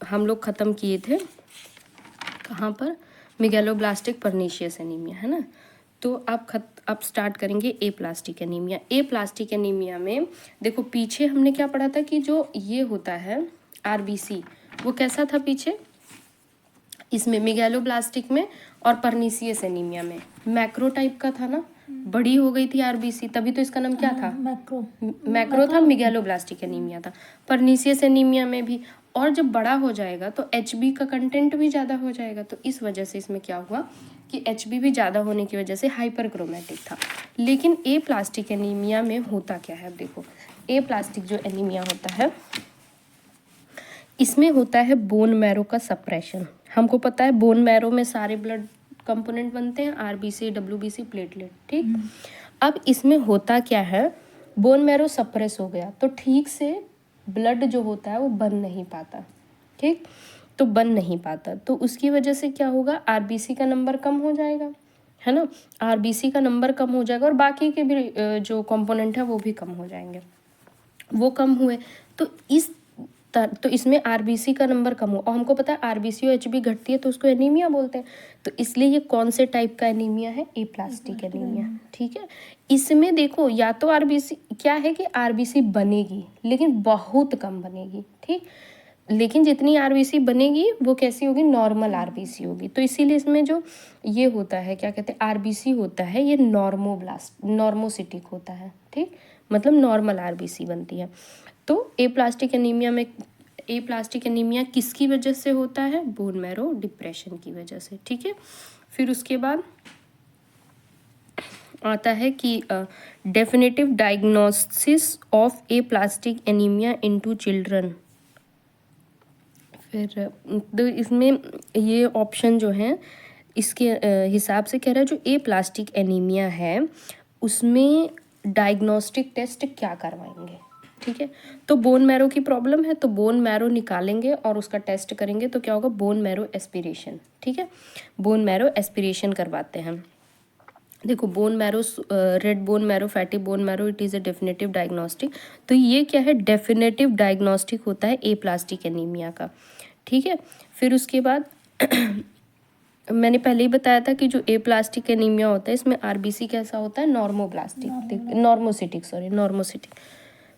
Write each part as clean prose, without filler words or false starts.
हम लोग ख़त्म किए थे कहाँ पर, मेगालोब्लास्टिक परनीशियस एनीमिया, है ना। तो अब स्टार्ट करेंगे ए प्लास्टिक एनीमिया। ए प्लास्टिक एनीमिया में देखो पीछे हमने क्या पढ़ा था कि जो ये होता है आरबीसी, वो कैसा था पीछे, इसमें मेगालोब्लास्टिक में और परनीशियस एनीमिया में मैक्रो टाइप का था ना, बड़ी हो गई थी आरबीसी, तभी तो इसका नाम क्या था, मैक्रो था, मेगालोब्लास्टिक एनीमिया था। परनीशियस एनीमिया में भी, और जब बड़ा हो जाएगा तो एचबी का कंटेंट भी ज़्यादा हो जाएगा, तो इस वजह से इसमें क्या हुआ कि एचबी भी ज़्यादा होने की वजह से हाइपरक्रोमैटिक था। लेकिन ए प्लास्टिक एनीमिया में होता क्या है, अब देखो ए प्लास्टिक जो एनीमिया होता है इसमें होता है बोन मैरो का सप्रेशन। हमको पता है बोन मैरो में सारे ब्लड कंपोनेंट बनते हैं, आरबीसी, डब्ल्यूबीसी, प्लेटलेट, ठीक। अब इसमें होता क्या है, बोन मैरो सप्रेस हो गया तो ठीक से ब्लड जो होता है वो बन नहीं पाता, ठीक, तो बन नहीं पाता, तो उसकी वजह से क्या होगा, आरबीसी का नंबर कम हो जाएगा, है ना। आरबीसी का नंबर कम हो जाएगा और बाकी के भी जो कंपोनेंट है वो भी कम हो जाएंगे। वो कम हुए तो इसमें आरबीसी का नंबर कम हो, और हमको पता है आरबीसी और एचबी घटती है तो उसको एनीमिया बोलते हैं। तो इसलिए ये कौन से टाइप का एनीमिया है, ए प्लास्टिक एनीमिया, ठीक है। इसमें देखो या तो आरबीसी क्या है कि आरबीसी बनेगी लेकिन बहुत कम बनेगी, ठीक, लेकिन जितनी आरबीसी बनेगी वो कैसी होगी, नॉर्मल आरबीसी होगी। तो इसीलिए इसमें जो ये होता है क्या कहते हैं आरबीसी होता है, ये नॉर्मोसिटिक होता है, ठीक, मतलब नॉर्मल आरबीसी बनती है। तो ए प्लास्टिक एनीमिया किसकी वजह से होता है, बोन मैरो डिप्रेशन की वजह से, ठीक है। फिर उसके बाद आता है कि definitive diagnosis of A plastic anaemia into children. फिर तो इसमें ये ऑप्शन जो है इसके हिसाब से कह रहा है जो ए प्लास्टिक एनीमिया है उसमें डायग्नोस्टिक टेस्ट क्या करवाएंगे, ठीक है। तो बोन मैरो की प्रॉब्लम है तो बोन मैरो निकालेंगे और उसका टेस्ट करेंगे, तो क्या होगा, बोन मैरो एस्पिरेशन, ठीक है, बोन मैरो एस्पिरेशन करवाते हैं। देखो bone marrow, red bone marrow, fatty bone marrow, it is a definitive diagnostic. तो ये क्या है, डेफिनेटिव डायग्नोस्टिक होता है ए प्लास्टिक एनीमिया का, ठीक है। फिर उसके बाद मैंने पहले ही बताया था कि जो ए प्लास्टिक एनीमिया होता है इसमें आरबीसी कैसा होता है, नॉर्मोसिटिक।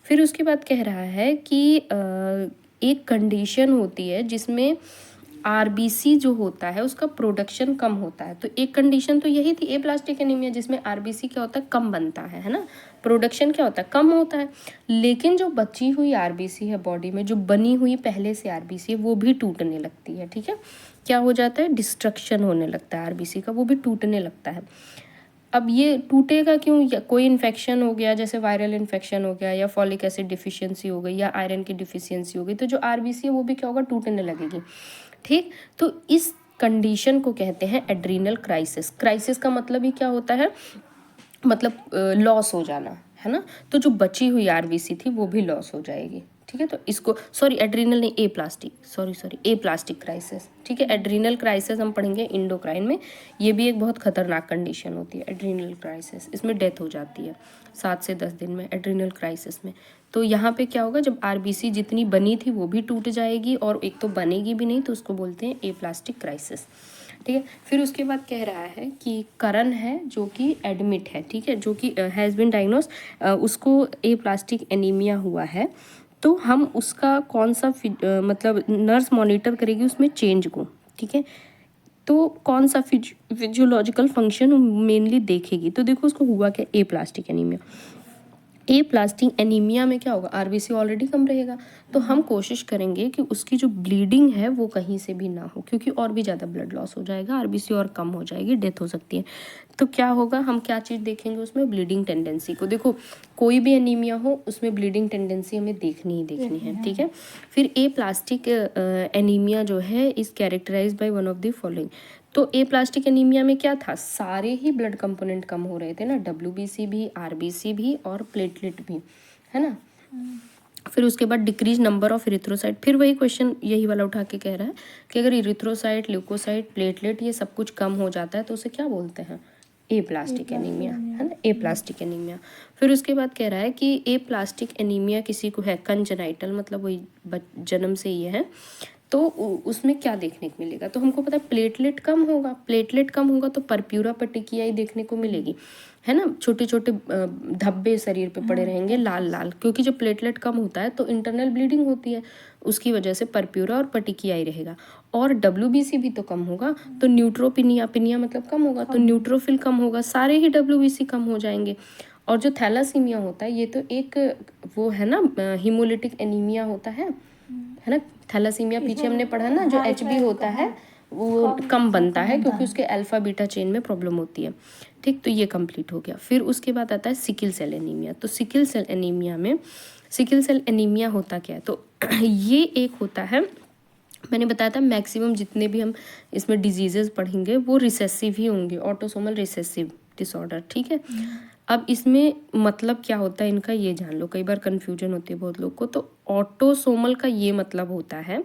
फिर उसके बाद कह रहा है कि एक कंडीशन होती है जिसमें आरबीसी जो होता है उसका प्रोडक्शन कम होता है। तो एक कंडीशन तो यही थी ए प्लास्टिक एनीमिया जिसमें आरबीसी क्या होता है, कम बनता है ना, प्रोडक्शन क्या होता है, कम होता है। लेकिन जो बची हुई आरबीसी है बॉडी में, जो बनी हुई पहले से आरबीसी है वो भी टूटने लगती है, ठीक है। क्या हो जाता है, डिस्ट्रक्शन होने लगता है आरबीसी का, वो भी टूटने लगता है। अब ये टूटेगा क्यों, या कोई इन्फेक्शन हो गया, जैसे वायरल इन्फेक्शन हो गया, या फॉलिक एसिड डिफिशियंसी हो गई, या आयरन की डिफिशियंसी हो गई, तो जो आरबीसी है वो भी क्या होगा, टूटने लगेगी, ठीक। तो इस कंडीशन को कहते हैं एड्रीनल क्राइसिस। क्राइसिस का मतलब ही क्या होता है, मतलब लॉस हो जाना, है ना। तो जो बची हुई आरबीसी थी वो भी लॉस हो जाएगी, ठीक है। तो इसको एड्रीनल नहीं, ए प्लास्टिक क्राइसिस, ठीक है। एड्रीनल क्राइसिस हम पढ़ेंगे इंडोक्राइन में, ये भी एक बहुत खतरनाक कंडीशन होती है एड्रीनल क्राइसिस, इसमें डेथ हो जाती है 7 से 10 दिन में एड्रीनल क्राइसिस में। तो यहाँ पे क्या होगा, जब आरबीसी जितनी बनी थी वो भी टूट जाएगी और एक तो बनेगी भी नहीं, तो उसको बोलते हैं ए प्लास्टिक क्राइसिस, ठीक है। फिर उसके बाद कह रहा है कि करण है जो कि एडमिट है, ठीक है, जो कि हैज़ बिन डायग्नोस, उसको ए प्लास्टिक एनीमिया हुआ है, तो हम उसका कौन सा मतलब नर्स मॉनिटर करेगी उसमें चेंज को, ठीक है। तो कौन सा फिजियोलॉजिकल फंक्शन मेनली देखेगी, तो देखो उसको हुआ क्या, ए प्लास्टिक एनीमिया। ए प्लास्टिक एनीमिया में क्या होगा, आरबीसी ऑलरेडी कम रहेगा, तो हम कोशिश करेंगे कि उसकी जो ब्लीडिंग है वो कहीं से भी ना हो, क्योंकि और भी ज़्यादा ब्लड लॉस हो जाएगा, आरबीसी और कम हो जाएगी, डेथ हो सकती है। तो क्या होगा, हम क्या चीज़ देखेंगे उसमें, ब्लीडिंग टेंडेंसी को। देखो कोई भी एनीमिया हो उसमें ब्लीडिंग टेंडेंसी हमें देखनी ही देखनी है, ठीक है। फिर ए प्लास्टिक एनीमिया जो है is characterise by one of the following. तो ए प्लास्टिक एनीमिया में क्या था, सारे ही ब्लड कंपोनेंट कम हो रहे थे ना, डब्ल्यूबीसी भी, आरबीसी भी और प्लेटलेट भी, है ना। फिर उसके बाद डिक्रीज नंबर ऑफ इरिथ्रोसाइट, फिर वही क्वेश्चन यही वाला उठा के कह रहा है कि अगर इरिथ्रोसाइट, ल्यूकोसाइट, प्लेटलेट ये सब कुछ कम हो जाता है तो उसे क्या बोलते हैं, ए प्लास्टिक एनीमिया, है ना, ए प्लास्टिक एनीमिया। फिर उसके बाद कह रहा है कि ए प्लास्टिक एनीमिया किसी को है कंजेनाइटल, मतलब वही जन्म से ये है, तो उसमें क्या देखने को मिलेगा, तो हमको पता है प्लेटलेट कम होगा, प्लेटलेट कम होगा तो परप्यूरा पेटिकियाई देखने को मिलेगी, है ना, छोटे छोटे धब्बे शरीर पे पड़े रहेंगे लाल लाल, क्योंकि जब प्लेटलेट कम होता है तो इंटरनल ब्लीडिंग होती है, उसकी वजह से परप्यूरा और पेटिकियाई रहेगा। और WBC भी तो कम होगा, तो न्यूट्रोपिनिया, पिनिया मतलब कम होगा, तो न्यूट्रोफिल कम होगा, सारे ही WBC कम हो जाएंगे। और जो थैलासीमिया होता है ये तो एक वो है ना, हीमोलिटिक एनीमिया होता है ना। थैलासीमिया पीछे हमने पढ़ा ना, जो HB होता है वो कम बनता है क्योंकि उसके अल्फा बीटा चेन में प्रॉब्लम होती है, ठीक। तो ये कंप्लीट हो गया। फिर उसके बाद आता है सिकिल सेल एनीमिया। तो सिकिल सेल एनीमिया में, सिकिल सेल एनीमिया होता क्या है, तो ये एक होता है, मैंने बताया था मैक्सिमम जितने भी हम इसमें डिजीजेस पढ़ेंगे वो रिसेसिव ही होंगे, ऑटोसोमल रिसेसिव डिसऑर्डर, ठीक है। अब इसमें मतलब क्या होता है इनका ये जान लो, कई बार कन्फ्यूजन होती है बहुत लोग को। तो ऑटोसोमल का ये मतलब होता है,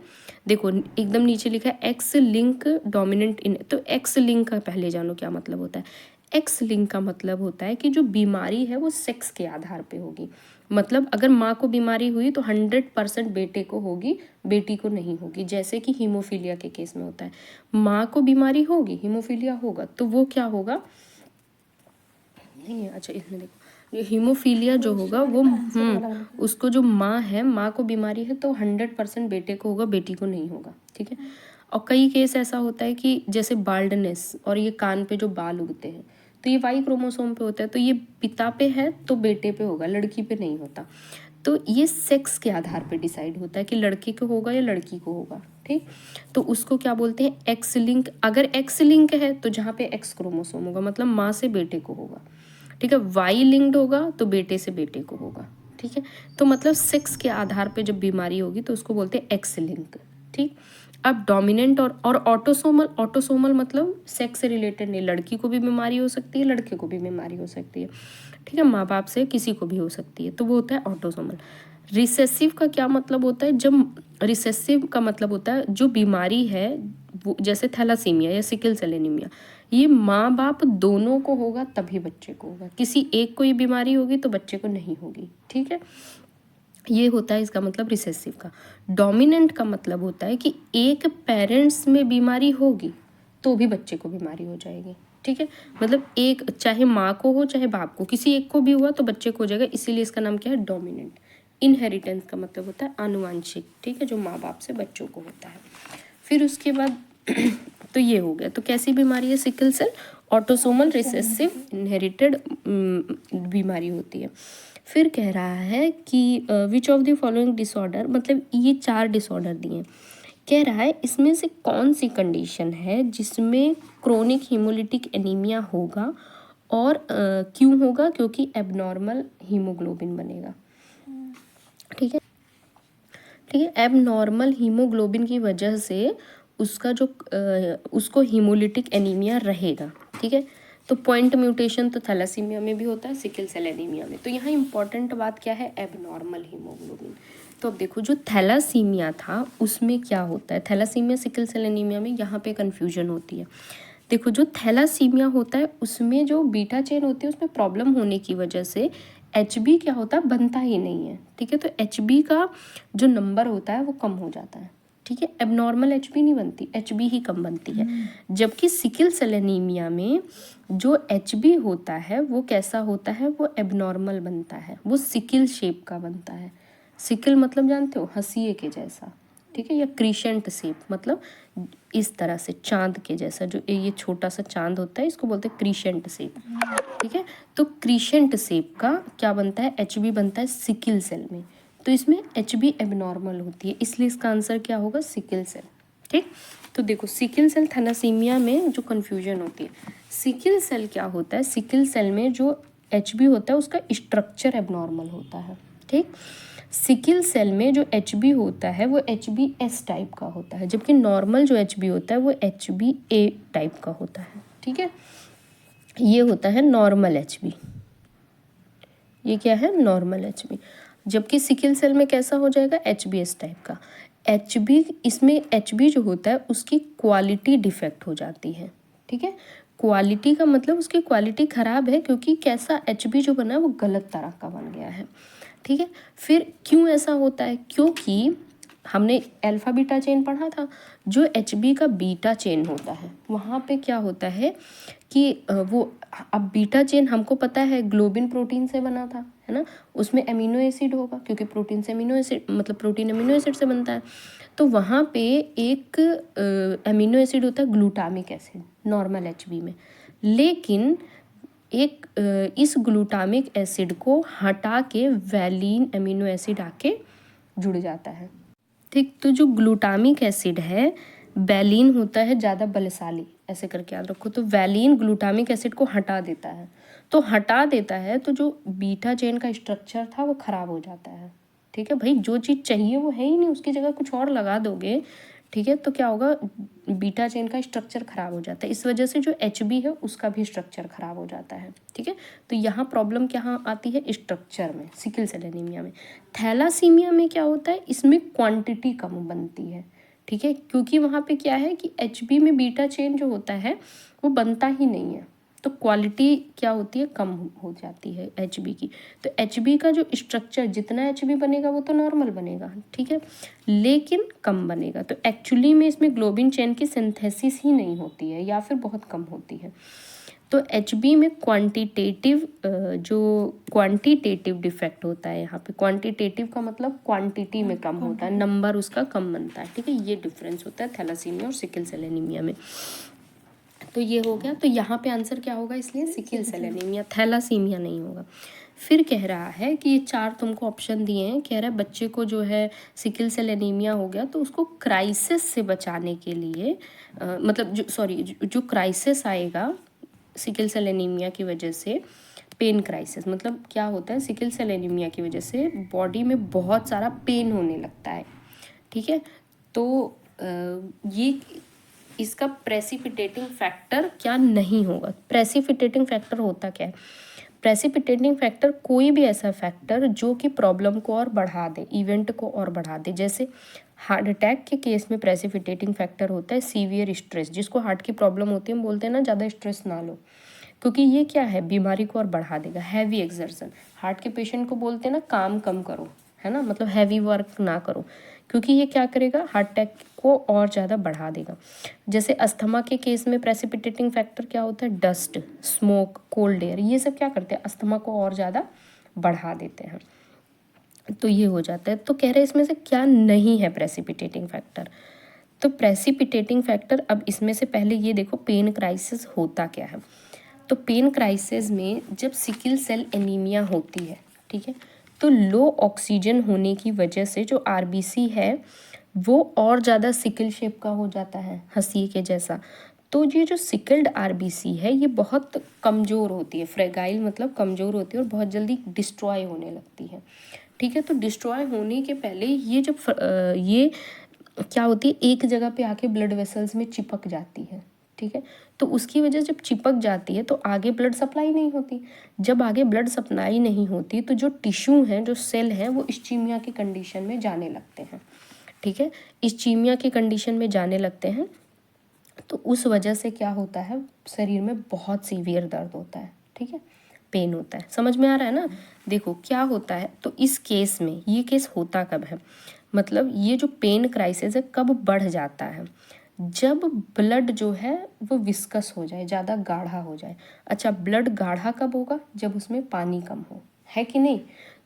देखो एकदम नीचे लिखा है एक्स लिंक डोमिनेंट इन, तो एक्स लिंक का पहले जानो क्या मतलब होता है। एक्स लिंक का मतलब होता है कि जो बीमारी है वो सेक्स के आधार पे होगी, मतलब अगर माँ को बीमारी हुई तो 100% बेटे को होगी, बेटी को नहीं होगी, जैसे कि हीमोफीलिया के केस में होता है। माँ को बीमारी होगी, हीमोफीलिया होगा, तो वो क्या होगा, नहीं है, अच्छा इसमें देखो, ये हीमोफीलिया जो होगा वो उसको जो माँ है, माँ को बीमारी है तो 100% बेटे को होगा, बेटी को नहीं होगा, ठीक है। और कई केस ऐसा होता है कि जैसे बाल्डनेस और ये कान पे जो बाल उगते हैं तो ये वाई क्रोमोसोम पे होता है, तो ये पिता पे है तो बेटे पे होगा, लड़की पे नहीं होता। तो ये सेक्स के आधार पे डिसाइड होता है कि लड़के को होगा या लड़की को होगा, ठीक। तो उसको क्या बोलते हैं, एक्स लिंक। अगर एक्स लिंक है तो जहाँ पे एक्स क्रोमोसोम होगा मतलब माँ से बेटे को होगा, ठीक है। वाई लिंक्ड होगा तो बेटे से बेटे को होगा, ठीक है। तो मतलब सेक्स के आधार पे जब बीमारी होगी तो उसको बोलते हैं एक्स लिंक, ठीक। अब डोमिनेंट और ऑटोसोमल, ऑटोसोमल मतलब सेक्स से रिलेटेड नहीं, लड़की को भी बीमारी हो सकती है, लड़के को भी बीमारी हो सकती है, ठीक है, माँ बाप से किसी को भी हो सकती है, तो वो होता है ऑटोसोमल। रिसेसिव का क्या मतलब होता है, जब रिसेसिव का मतलब होता है जो बीमारी है वो, जैसे थैलासीमिया या सिकल सेल एनीमिया, ये माँ बाप दोनों को होगा तभी बच्चे को होगा, किसी एक को ये बीमारी होगी तो बच्चे को नहीं होगी, ठीक है। ये होता है इसका मतलब रिसेसिव का। डोमिनेंट का मतलब होता है कि एक पेरेंट्स में बीमारी होगी तो भी बच्चे को बीमारी हो जाएगी, ठीक है। मतलब एक, चाहे माँ को हो चाहे बाप को, किसी एक को भी हुआ तो बच्चे को हो जाएगा, इसीलिए इसका नाम क्या है, डोमिनेंट। इनहेरिटेंस का मतलब होता है आनुवांशिक, ठीक है, जो माँ बाप से बच्चों को होता है। फिर उसके बाद तो ये हो गया, तो कैसी बीमारी है sickle cell, autosomal recessive inherited बीमारी होती है। फिर कह रहा है कि which of the following disorder, मतलब ये 4 डिसऑर्डर दिए, कह रहा है इसमें से कौन सी कंडीशन है जिसमें क्रोनिक हीमोलिटिक एनीमिया होगा, और क्यों होगा, क्योंकि एबनॉर्मल हीमोग्लोबिन बनेगा, ठीक है, ठीक है। एबनॉर्मल हीमोग्लोबिन की वजह से उसका जो उसको हीमोलिटिक एनीमिया रहेगा, ठीक है। तो पॉइंट म्यूटेशन तो थैलासीमिया में भी होता है, सिकल सेल एनीमिया में। तो यहाँ इंपॉर्टेंट बात क्या है, एबनॉर्मल हीमोग्लोबिन। तो अब देखो जो थैलासीमिया था उसमें क्या होता है, थैलासीमिया सिकल सेल एनीमिया में यहाँ पे कन्फ्यूजन होती है। देखो जो थैलासीमिया होता है उसमें जो बीटा चेन होती है उसमें प्रॉब्लम होने की वजह से HB क्या होता है, बनता ही नहीं है, ठीक है। तो HB का जो नंबर होता है वो कम हो जाता है, ठीक है। एबनॉर्मल HB नहीं बनती, HB ही कम बनती है। जबकि सिकल सेल एनीमिया में जो HB होता है वो कैसा होता है, वो एबनॉर्मल बनता है, वो सिकल शेप का बनता है। सिकल मतलब जानते हो, हंसिए के जैसा, ठीक है, या क्रीशेंट शेप, मतलब इस तरह से चांद के जैसा, जो ये छोटा सा चांद होता है इसको बोलते हैं क्रीशेंट शेप, ठीक है। तो क्रीशेंट शेप का क्या बनता है, HB बनता है सिकल सेल में। तो इसमें HB एबनॉर्मल होती है, इसलिए इसका आंसर क्या होगा, सिकल सेल, ठीक। तो देखो सिकल सेल थैलासीमिया में जो कन्फ्यूजन होती है, सिकल सेल क्या होता है, सिकल सेल में जो HB होता है उसका स्ट्रक्चर एबनॉर्मल होता है, ठीक। सिकल सेल में जो HB होता है वो HBS टाइप का होता है, जबकि नॉर्मल जो HB होता है वो HBA टाइप का होता है, ठीक है। ये होता है नॉर्मल HB, ये क्या है, नॉर्मल HB। जबकि सिकल सेल में कैसा हो जाएगा, HBS टाइप का। HB, इसमें HB जो होता है उसकी क्वालिटी डिफेक्ट हो जाती है, ठीक है। क्वालिटी का मतलब उसकी क्वालिटी ख़राब है क्योंकि कैसा HB जो बना है वो गलत तरह का बन गया है, ठीक है। फिर क्यों ऐसा होता है, क्योंकि हमने अल्फा बीटा चेन पढ़ा था। जो एचबी का बीटा चेन होता है वहाँ पे क्या होता है कि वो अब बीटा चेन हमको पता है ग्लोबिन प्रोटीन से बना था, है ना, उसमें अमीनो एसिड होगा क्योंकि प्रोटीन से अमीनो एसिड मतलब प्रोटीन अमीनो एसिड से बनता है। तो वहाँ पे एक अमीनो एसिड होता है ग्लूटामिक एसिड नॉर्मल एचबी में, लेकिन एक इस ग्लूटामिक एसिड को हटा के वैलीन अमीनो एसिड आके जुड़ जाता है। ठीक, तो जो ग्लूटामिक एसिड है वैलीन होता है ज़्यादा बलशाली, ऐसे करके याद रखो। तो वैलीन ग्लूटामिक एसिड को हटा देता है, तो हटा देता है तो जो बीटा चेन का स्ट्रक्चर था वो ख़राब हो जाता है। ठीक है भाई, जो चीज़ चाहिए वो है ही नहीं, उसकी जगह कुछ और लगा दोगे, ठीक है, तो क्या होगा, बीटा चेन का स्ट्रक्चर ख़राब हो जाता है। इस वजह से जो एचबी है उसका भी स्ट्रक्चर ख़राब हो जाता है। ठीक है, तो यहाँ प्रॉब्लम क्या आती है स्ट्रक्चर में, सिकल सेल एनीमिया में। थैलासीमिया में क्या होता है, इसमें क्वांटिटी कम बनती है। ठीक है, क्योंकि वहाँ पे क्या है कि एचबी में बीटा चेन जो होता है वो बनता ही नहीं है, तो क्वालिटी क्या होती है, कम हो जाती है एचबी की। तो एचबी का जो स्ट्रक्चर जितना एचबी बनेगा वो तो नॉर्मल बनेगा, ठीक है, लेकिन कम बनेगा। तो एक्चुअली में इसमें ग्लोबिन चेन की सिंथेसिस ही नहीं होती है या फिर बहुत कम होती है। तो एचबी में क्वांटिटेटिव डिफेक्ट होता है। यहाँ पे क्वांटिटेटिव का मतलब क्वांटिटी में कम होता है, नंबर उसका कम बनता है। ठीक है, ये डिफरेंस होता है थैलासीमिया और सिकल सेल एनीमिया में। तो ये हो गया, तो यहाँ पे आंसर क्या होगा, इसलिए सिकल सेल एनीमिया, थैलासीमिया नहीं होगा। फिर कह रहा है कि ये 4 तुमको ऑप्शन दिए हैं, कह रहा है बच्चे को जो है सिकल सेल एनीमिया हो गया तो उसको क्राइसिस से बचाने के लिए मतलब जो क्राइसिस आएगा सिकल सेल एनीमिया की वजह से, पेन क्राइसिस मतलब क्या होता है, सिकल सेल एनीमिया की वजह से बॉडी में बहुत सारा पेन होने लगता है। ठीक है, तो ये इसका प्रेसिपिटेटिंग फैक्टर क्या नहीं होगा। प्रेसिपिटेटिंग फैक्टर होता क्या है, प्रेसिपिटेटिंग फैक्टर कोई भी ऐसा फैक्टर जो कि प्रॉब्लम को और बढ़ा दे, इवेंट को और बढ़ा दे। जैसे हार्ट अटैक के केस में प्रेसिपिटेटिंग फैक्टर होता है सीवियर स्ट्रेस, जिसको हार्ट की प्रॉब्लम होती है हम बोलते हैं ना ज़्यादा स्ट्रेस ना लो, क्योंकि ये क्या है, बीमारी को और बढ़ा देगा। हैवी एक्सर्शन, हार्ट के पेशेंट को बोलते हैं ना काम कम करो, है ना, मतलब हैवी वर्क ना करो, क्योंकि ये क्या करेगा, हार्ट अटैक को और ज़्यादा बढ़ा देगा। जैसे अस्थमा के केस में प्रेसिपिटेटिंग फैक्टर क्या होता है, डस्ट, स्मोक, कोल्ड एयर, ये सब क्या करते हैं, अस्थमा को और ज़्यादा बढ़ा देते हैं। तो ये हो जाता है। तो कह रहे हैं इसमें से क्या नहीं है प्रेसिपिटेटिंग फैक्टर। तो प्रेसिपिटेटिंग फैक्टर, अब इसमें से पहले ये देखो पेन क्राइसिस होता क्या है। तो पेन क्राइसिस में जब सिकल सेल एनीमिया होती है, ठीक है, तो लो ऑक्सीजन होने की वजह से जो आरबीसी है वो और ज़्यादा सिकल शेप का हो जाता है, हंसी के जैसा। तो ये जो सिकल्ड आरबीसी है ये बहुत कमज़ोर होती है, फ्रेगाइल मतलब कमज़ोर होती है और बहुत जल्दी डिस्ट्रॉय होने लगती है। ठीक है, तो डिस्ट्रॉय होने के पहले ये जब ये क्या होती है, एक जगह पे आके ब्लड वेसल्स में चिपक जाती है। ठीक है, तो उसकी वजह से जब चिपक जाती है तो आगे ब्लड सप्लाई नहीं होती। जब आगे ब्लड सप्लाई नहीं होती तो जो टिश्यू हैं, जो सेल हैं, वो इस्चीमिया की कंडीशन में जाने लगते हैं। ठीक है, इस्चीमिया की कंडीशन में जाने लगते हैं, तो उस वजह से क्या होता है, शरीर में बहुत सीवियर दर्द होता है। ठीक है, पेन होता है, समझ में आ रहा है ना। देखो क्या होता है, तो इस केस में ये केस होता कब है, मतलब ये जो पेन क्राइसिस है कब बढ़ जाता है, जब ब्लड जो है वो विस्कस हो जाए, ज़्यादा गाढ़ा हो जाए। अच्छा, ब्लड गाढ़ा कब होगा, जब उसमें पानी कम हो, है कि नहीं।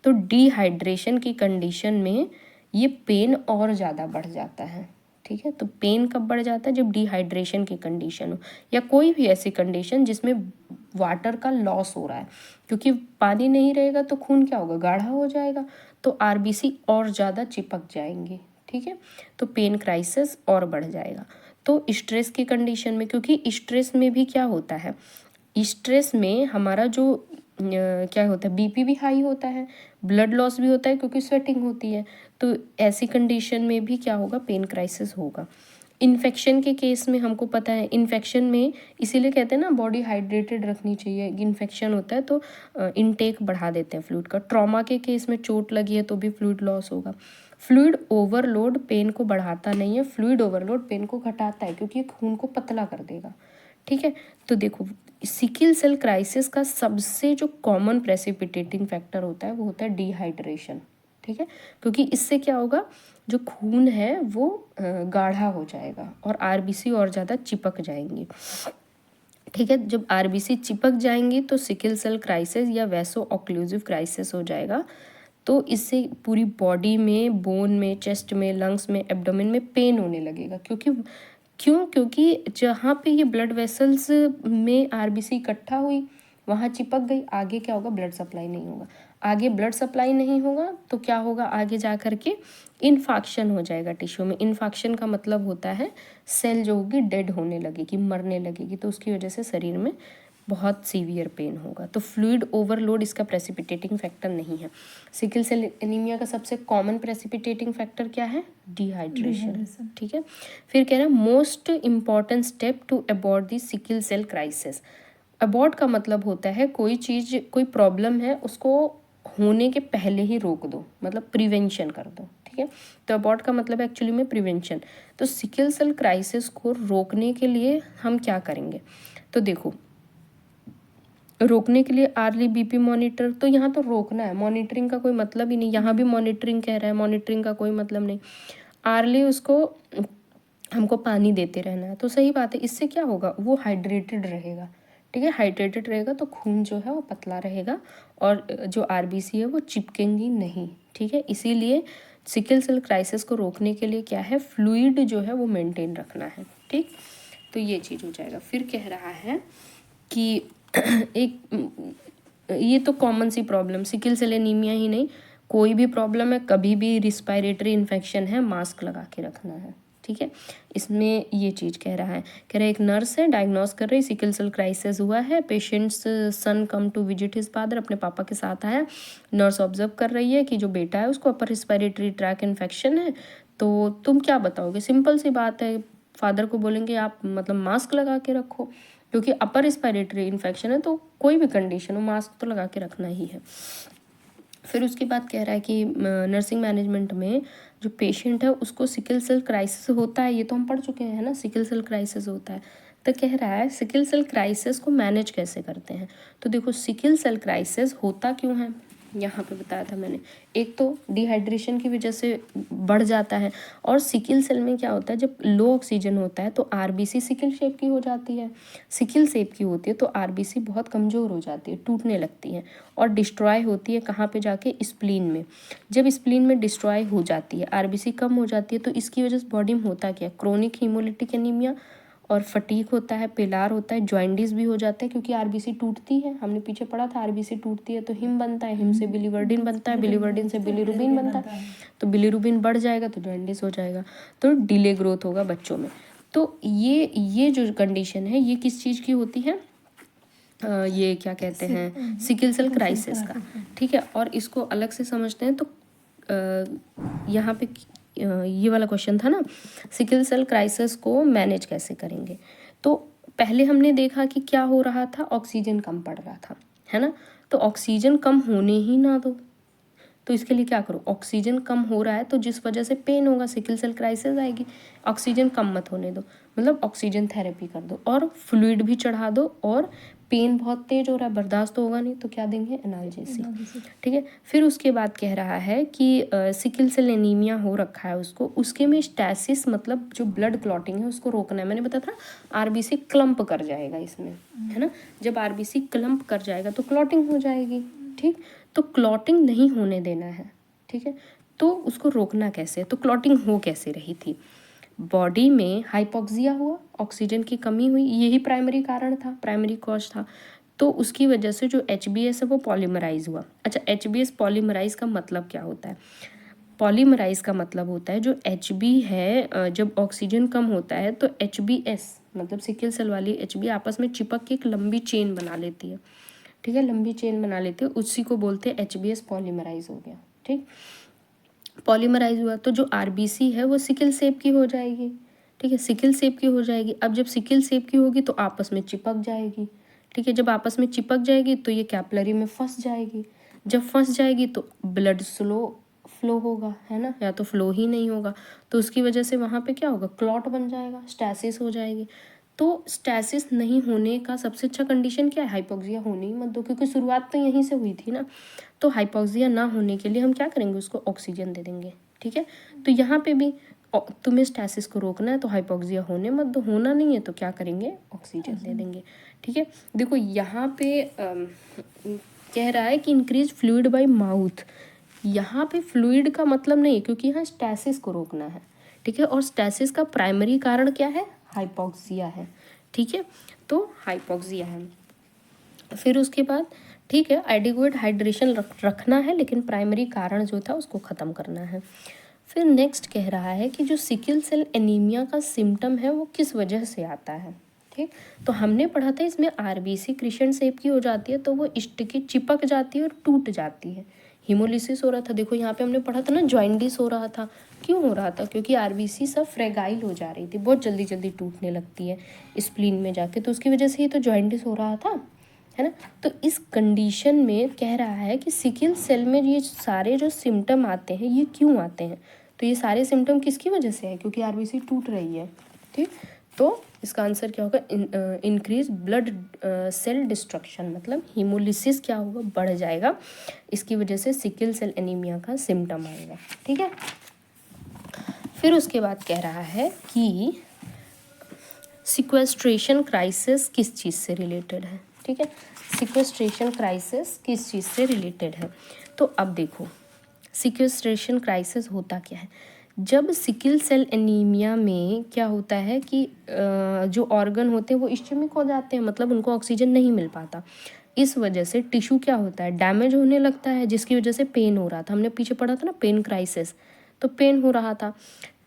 तो डिहाइड्रेशन की कंडीशन में ये पेन और ज़्यादा बढ़ जाता है। ठीक है, तो पेन कब बढ़ जाता है, जब डिहाइड्रेशन की कंडीशन हो या कोई भी ऐसी कंडीशन जिसमें वाटर का लॉस हो रहा है, क्योंकि पानी नहीं रहेगा तो खून क्या होगा, गाढ़ा हो जाएगा, तो आरबीसी और ज़्यादा चिपक जाएंगे। ठीक है, तो पेन क्राइसिस और बढ़ जाएगा। तो स्ट्रेस की कंडीशन में, क्योंकि स्ट्रेस में भी क्या होता है, स्ट्रेस में हमारा जो क्या होता है, बीपी भी हाई होता है, ब्लड लॉस भी होता है क्योंकि स्वेटिंग होती है। तो ऐसी कंडीशन में भी क्या होगा, पेन क्राइसिस होगा। इन्फेक्शन के केस में हमको पता है, इन्फेक्शन में इसीलिए कहते हैं ना बॉडी हाइड्रेटेड रखनी चाहिए, इन्फेक्शन होता है तो इनटेक बढ़ा देते हैं फ्लूइड का। ट्रॉमा के केस में चोट लगी है तो भी फ्लूइड लॉस होगा। फ्लूइड ओवरलोड पेन को बढ़ाता नहीं है, फ्लूइड ओवरलोड पेन को घटाता है, क्योंकि ये खून को पतला कर देगा। ठीक है, तो देखो सिकल सेल क्राइसिस का सबसे जो कॉमन प्रेसिपिटेटिंग फैक्टर होता है वो होता है डिहाइड्रेशन। ठीक है, क्योंकि इससे क्या होगा, जो खून है वो गाढ़ा हो जाएगा और आरबीसी और ज़्यादा चिपक जाएंगी। ठीक है, जब आरबीसी चिपक जाएंगी तो सिकल सेल क्राइसिस या वैसो ऑक्लूसिव क्राइसिस हो जाएगा। तो इससे पूरी बॉडी में, बोन में, चेस्ट में, लंग्स में, एब्डोमेन में पेन होने लगेगा। क्योंकि जहाँ पे ये ब्लड वेसल्स में आरबीसी इकट्ठा हुई वहाँ चिपक गई, आगे क्या होगा, ब्लड सप्लाई नहीं होगा। आगे ब्लड सप्लाई नहीं होगा तो क्या होगा, आगे जा कर के इन्फेक्शन हो जाएगा टिश्यू में। इन्फेक्शन का मतलब होता है सेल जो होगी डेड होने लगेगी, मरने लगेगी, तो उसकी वजह से शरीर में बहुत सीवियर पेन होगा। तो फ्लूइड ओवरलोड इसका प्रेसिपिटेटिंग फैक्टर नहीं है। सिकल सेल एनीमिया का सबसे कॉमन प्रेसिपिटेटिंग फैक्टर क्या है, डिहाइड्रेशन। ठीक है, फिर कह रहा है most important step to abort the sickle cell crisis. Abort का मतलब होता है कोई चीज़, कोई प्रॉब्लम है उसको होने के पहले ही रोक दो, मतलब प्रिवेंशन कर दो। ठीक है, तो अबॉर्ट का मतलब एक्चुअली में प्रिवेंशन। तो सिकल सेल क्राइसिस को रोकने के लिए हम क्या करेंगे, तो देखो रोकने के लिए आर्ली बीपी मॉनिटर, तो यहाँ तो रोकना है, मॉनिटरिंग का कोई मतलब ही नहीं। यहाँ भी मॉनिटरिंग कह रहा है, मॉनिटरिंग का कोई मतलब नहीं। आर्ली उसको हमको पानी देते रहना है, तो सही बात है, इससे क्या होगा, वो हाइड्रेटेड रहेगा। ठीक है, हाइड्रेटेड रहेगा तो खून जो है वो पतला रहेगा और जो आरबीसी है वो चिपकेंगी नहीं। ठीक है, इसीलिए सिकल सेल क्राइसिस को रोकने के लिए क्या है, फ्लूइड जो है वो मेंटेन रखना है। ठीक, तो ये चीज़ हो जाएगा। फिर कह रहा है कि एक ये तो कॉमन सी प्रॉब्लम, सिकल सेल एनीमिया ही नहीं, कोई भी प्रॉब्लम है, कभी भी रिस्पायरेटरी इन्फेक्शन है, मास्क लगा के रखना है। ठीक है, इसमें ये चीज़ कह रहा है, एक नर्स है डायग्नोस कर रही, सिकल सेल क्राइसिस हुआ है, patients son come to visit his father, अपने पापा के साथ आया। नर्स ऑब्जर्व कर रही है कि जो बेटा है उसको अपर रिस्पायरेटरी ट्रैक इन्फेक्शन है, तो तुम क्या बताओगे, सिंपल सी बात है, फादर को बोलेंगे आप मतलब मास्क लगा के रखो, क्योंकि अपर रिस्पायरेटरी इन्फेक्शन है, तो कोई भी कंडीशन हो मास्क तो लगा के रखना ही है। फिर उसके बाद कह रहा है कि नर्सिंग मैनेजमेंट में जो पेशेंट है उसको सिकल सेल क्राइसिस होता है, ये तो हम पढ़ चुके हैं ना, सिकल सेल क्राइसिस होता है। तो कह रहा है सिकल सेल क्राइसिस को मैनेज कैसे करते हैं। तो देखो सिकल सेल क्राइसिस होता क्यों है, यहाँ पे बताया था मैंने, एक तो डिहाइड्रेशन की वजह से बढ़ जाता है, और सिकल सेल में क्या होता है, जब लो ऑक्सीजन होता है तो आरबीसी सिकल शेप की हो जाती है, सिकल शेप की होती है तो आरबीसी बहुत कमज़ोर हो जाती है, टूटने लगती है और डिस्ट्रॉय होती है कहाँ पे जाके, स्प्लीन में। जब स्प्लीन में डिस्ट्रॉय हो जाती है, आरबीसी कम हो जाती है, तो इसकी वजह से बॉडी में होता क्या, क्रोनिक हीमोलिटिक एनीमिया और फटीक होता है, पिलार होता है, जॉइंडिस भी हो जाता है, क्योंकि आरबीसी टूटती है, हमने पीछे पढ़ा था आरबीसी टूटती है तो हिम बनता है, हिम से बिलीवर्डिन बनता है, बिलीवर्डिन से बिलीरुबिन बनता है, तो बिलीरुबिन बढ़ जाएगा तो जॉइंडिस हो जाएगा, तो डिले ग्रोथ होगा बच्चों में। तो ये जो कंडीशन है ये किस चीज़ की होती है, ये क्या कहते हैं, सिकल सेल क्राइसिस का। ठीक है, और इसको अलग से समझते हैं तो यहाँ पे ये वाला क्वेश्चन था ना, सिकल सेल क्राइसिस को मैनेज कैसे करेंगे। तो पहले हमने देखा कि क्या हो रहा था, ऑक्सीजन कम पड़ रहा था, है ना, तो ऑक्सीजन कम होने ही ना दो। तो इसके लिए क्या करो, ऑक्सीजन कम हो रहा है तो जिस वजह से पेन होगा, सिकल सेल क्राइसिस आएगी, ऑक्सीजन कम मत होने दो, मतलब ऑक्सीजन थेरेपी कर दो और फ्लूइड भी चढ़ा दो, और पेन बहुत तेज हो रहा है, बर्दाश्त तो होगा नहीं तो क्या देंगे, एनाल्जेसिक। ठीक है, फिर उसके बाद कह रहा है कि सिकल सेल एनीमिया हो रखा है उसको, उसके में स्टैसिस मतलब जो ब्लड क्लॉटिंग है उसको रोकना है। मैंने बताया था आरबीसी क्लम्प कर जाएगा इसमें, है ना, जब आरबीसी क्लम्प कर जाएगा तो क्लॉटिंग हो जाएगी। ठीक, तो क्लॉटिंग नहीं होने देना है। ठीक है, तो उसको रोकना कैसे, तो क्लॉटिंग हो कैसे रही थी, बॉडी में हाइपोक्सिया हुआ, ऑक्सीजन की कमी हुई, यही प्राइमरी कारण था, प्राइमरी कॉज था, तो उसकी वजह से जो एचबीएस है वो पॉलीमराइज हुआ। अच्छा, एचबीएस पॉलीमराइज का मतलब क्या होता है, पॉलीमराइज का मतलब होता है जो एचबी है, जब ऑक्सीजन कम होता है तो एचबीएस मतलब सिकल सेल वाली एचबी आपस में चिपक के एक लंबी चेन बना लेती है। ठीक है, लंबी चेन बना लेते हैं, उसी को बोलते हैं एचबीएस पॉलीमराइज हो गया। ठीक, पॉलीमराइज हुआ तो जो आरबीसी है वो सिकल शेप की हो जाएगी। ठीक है, सिकल शेप की हो जाएगी। अब जब सिकल शेप की होगी तो आपस में चिपक जाएगी। ठीक है, जब आपस में चिपक जाएगी तो ये कैपिलरी में फंस जाएगी, जब फंस जाएगी तो ब्लड स्लो फ्लो होगा, है ना, या तो फ्लो ही नहीं होगा, तो उसकी वजह से वहाँ पे क्या होगा, क्लॉट बन जाएगा, स्टैसिस हो जाएगी। तो स्टैसिस नहीं होने का सबसे अच्छा कंडीशन क्या है, हाइपोक्सिया होने ही मत दो, क्योंकि शुरुआत तो यहीं से हुई थी ना। तो हाइपोक्सिया ना होने के लिए हम क्या करेंगे, उसको ऑक्सीजन दे देंगे, ठीक है। तो यहाँ पे भी तुम्हें स्टैसिस को रोकना है तो हाइपोक्सिया होने मत दो, होना नहीं है तो क्या करेंगे, ऑक्सीजन दे देंगे, ठीक है। देखो यहाँ पे कह रहा है कि इंक्रीज फ्लूइड बाय माउथ। यहाँ पे फ्लूइड का मतलब नहीं है, क्योंकि यहाँ स्टैसिस को रोकना है, ठीक है। और स्टैसिस का प्राइमरी कारण क्या है, हाइपोक्सिया है, ठीक है। तो हाइपोक्सिया है। फिर उसके बाद ठीक है, एडिक्वेट हाइड्रेशन रखना है, लेकिन प्राइमरी कारण जो था उसको ख़त्म करना है। फिर नेक्स्ट कह रहा है कि जो सिकल सेल एनीमिया का सिम्टम है वो किस वजह से आता है, ठीक। तो हमने पढ़ा था इसमें आरबीसी क्रिस्टेंट शेप की हो जाती है, तो वो स्टिकी चिपक जाती है और टूट जाती है। हीमोलिसिस हो रहा था, देखो यहाँ पे हमने पढ़ा था ना, जॉइंडिस हो रहा था। क्यों हो रहा था, क्योंकि आरबीसी सब फ्रेगाइल हो जा रही थी, बहुत जल्दी जल्दी टूटने लगती है स्प्लीन में जाके, तो उसकी वजह से ही तो जॉइंडिस हो रहा था, है ना। तो इस कंडीशन में कह रहा है कि सिकल सेल में ये सारे जो सिम्टम आते हैं ये क्यों आते हैं, तो ये सारे सिम्टम किसकी वजह से है, क्योंकि आरबीसी टूट रही है, ठीक। तो इसका आंसर क्या होगा, इंक्रीज ब्लड सेल डिस्ट्रक्शन, मतलब हीमोलिसिस क्या होगा, बढ़ जाएगा, इसकी वजह से सिकल सेल एनीमिया का सिम्टम आएगा, ठीक है। फिर उसके बाद कह रहा है कि सिक्वेस्ट्रेशन क्राइसिस किस चीज़ से रिलेटेड है, ठीक है। सिक्वेस्ट्रेशन क्राइसिस किस चीज़ से रिलेटेड है, तो अब देखो सिक्वेस्ट्रेशन क्राइसिस होता क्या है, जब सिकल सेल एनीमिया में क्या होता है कि जो ऑर्गन होते हैं वो इस्केमिक हो जाते हैं, मतलब उनको ऑक्सीजन नहीं मिल पाता, इस वजह से टिश्यू क्या होता है, डैमेज होने लगता है, जिसकी वजह से पेन हो रहा था, हमने पीछे पढ़ा था ना पेन क्राइसिस, तो पेन हो रहा था।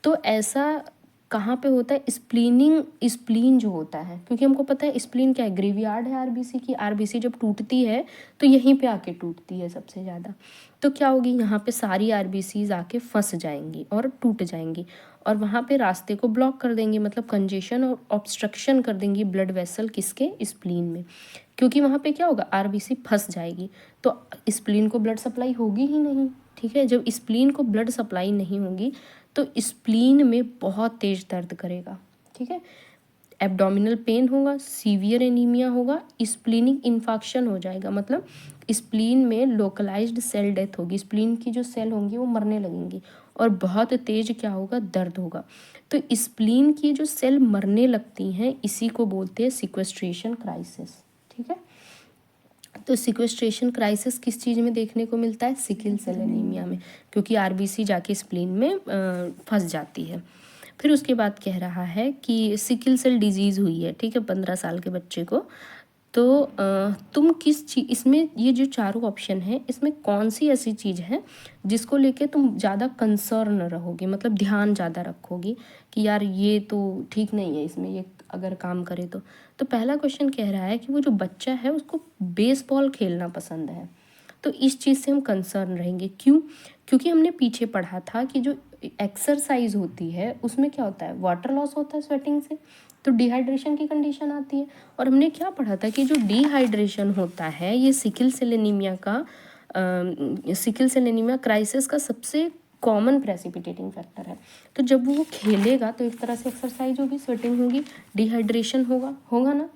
तो ऐसा कहाँ पे होता है, स्प्लीन जो होता है, क्योंकि हमको पता है स्प्लीन क्या है, ग्रेवयार्ड है आरबीसी की, आरबीसी जब टूटती है तो यहीं पे आके टूटती है सबसे ज़्यादा, तो क्या होगी, यहाँ पे सारी आरबीसीज आके फंस जाएंगी और टूट जाएंगी, और वहाँ पे रास्ते को ब्लॉक कर देंगे, मतलब कंजेशन और ऑब्स्ट्रक्शन कर देंगी ब्लड वेसल किसके, स्प्लीन में, क्योंकि वहाँ पे क्या होगा, आरबीसी फंस जाएगी, तो स्प्लीन को ब्लड सप्लाई होगी ही नहीं, ठीक है। जब स्प्लीन को ब्लड सप्लाई नहीं होगी तो स्प्लीन में बहुत तेज दर्द करेगा, ठीक है, एब्डोमिनल पेन होगा, सीवियर एनीमिया होगा, स्प्लीनिक इन्फेक्शन हो जाएगा, मतलब स्प्लीन में लोकलाइज्ड सेल डेथ होगी, स्प्लीन की जो सेल होंगी वो मरने लगेंगी, और बहुत तेज क्या होगा, दर्द होगा। तो स्प्लीन की जो सेल मरने लगती हैं इसी को बोलते हैं सिक्वेस्ट्रेशन क्राइसिस, ठीक है। तो सिक्वेस्ट्रेशन क्राइसिस किस चीज़ में देखने को मिलता है, सिकल सेल एनीमिया में, क्योंकि आरबीसी जाके स्प्लीन में फंस जाती है। फिर उसके बाद कह रहा है कि सिकल सेल डिजीज़ हुई है, ठीक है, 15 साल के बच्चे को, तो तुम किस चीज़, इसमें ये जो चारों ऑप्शन है इसमें कौन सी ऐसी चीज़ है जिसको लेके तुम ज़्यादा कंसर्न रहोगे, मतलब ध्यान ज़्यादा रखोगी कि यार ये तो ठीक नहीं है, इसमें ये अगर काम करे तो पहला क्वेश्चन कह रहा है कि वो जो बच्चा है उसको बेसबॉल खेलना पसंद है, तो इस चीज़ से हम कंसर्न रहेंगे, क्यों, क्योंकि हमने पीछे पढ़ा था कि जो एक्सरसाइज होती है उसमें क्या होता है, वाटर लॉस होता है स्वेटिंग से, तो डिहाइड्रेशन की कंडीशन आती है, और हमने क्या पढ़ा था कि जो डिहाइड्रेशन होता है ये सिकल सेल एनीमिया क्राइसिस का सबसे कॉमन प्रेसिपिटेटिंग फैक्टर है। तो जब वो खेलेगा तो एक तरह से एक्सरसाइज होगी, स्वेटिंग होगी, डिहाइड्रेशन होगा ना,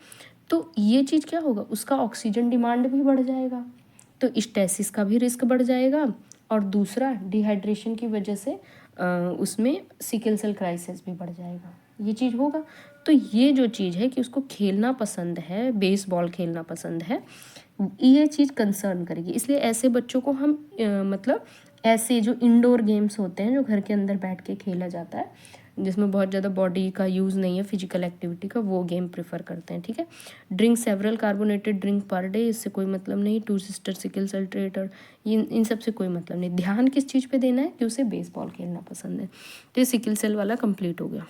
तो ये चीज़ क्या होगा, उसका ऑक्सीजन डिमांड भी बढ़ जाएगा, तो स्टेसिस का भी रिस्क बढ़ जाएगा, और दूसरा डिहाइड्रेशन की वजह से उसमें सिकल सेल क्राइसिस भी बढ़ जाएगा, ये चीज़ होगा। तो ये जो चीज़ है कि उसको खेलना पसंद है, बेसबॉल खेलना पसंद है, ये चीज़ कंसर्न करेगी, इसलिए ऐसे बच्चों को हम मतलब ऐसे जो इंडोर गेम्स होते हैं जो घर के अंदर बैठ के खेला जाता है, जिसमें बहुत ज़्यादा बॉडी का यूज़ नहीं है, फिजिकल एक्टिविटी का, वो गेम प्रेफर करते हैं, ठीक है। Drink several carbonated drink per day, इससे कोई मतलब नहीं, 2 सिस्टर सिकल सेल ट्रेट और इन सब से कोई मतलब नहीं, ध्यान किस चीज़ पे देना है कि उसे बेसबॉल खेलना पसंद है, तो ये सिकल सेल वाला कंप्लीट हो गया।